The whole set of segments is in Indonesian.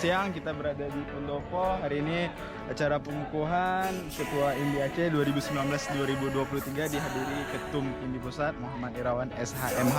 siang kita berada di Pendopo. Hari ini acara pengukuhan Ketua IMBI Aceh 2019-2023 dihadiri Ketum IMBI Pusat Muhammad Irawan SHMH.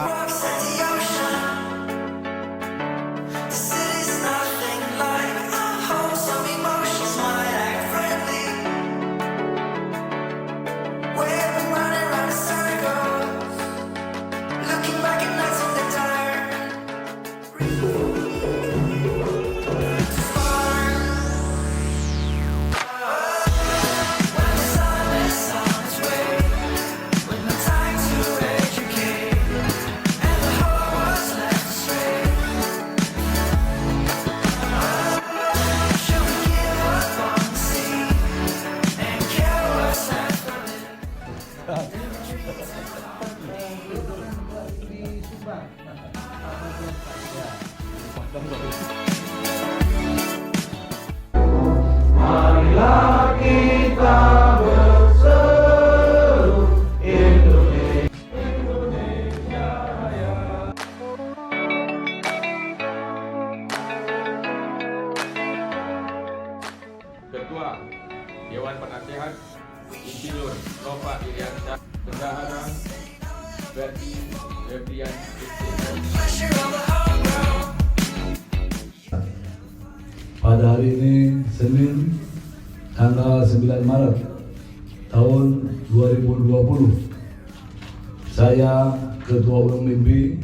Marilah kita berseru Indonesia Raya. Ketua Dewan Penasehat Insinyur Nova Iriansyah, Bendahara Berti Febrian. Pada hari ini Senin tanggal 9 Maret tahun 2020, saya Ketua Umum IMBI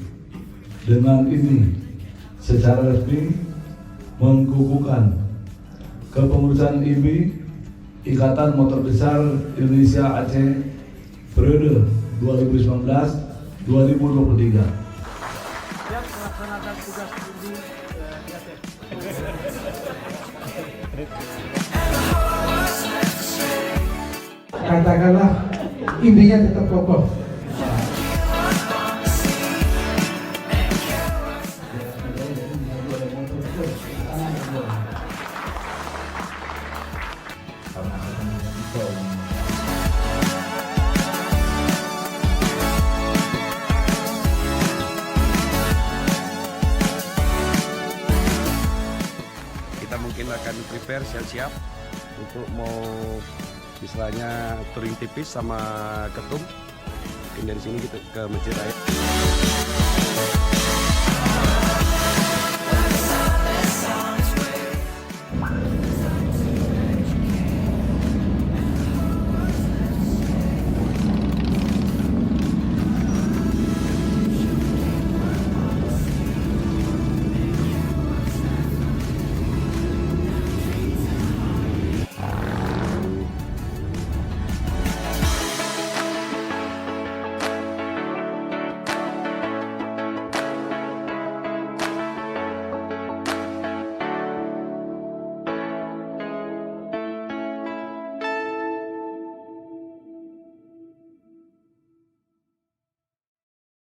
dengan ini secara resmi mengukuhkan kepengurusan IMBI Ikatan Motor Besar Indonesia Aceh periode 2019-2023. Siap melaksanakan tugas IMBI di Aceh. Katakanlah IMBI-nya tetap kokoh. Kita mungkin akan prepare siap-siap untuk mau istilahnya touring tipis sama ketum. Mungkin dari sini kita ke Masjid Raya.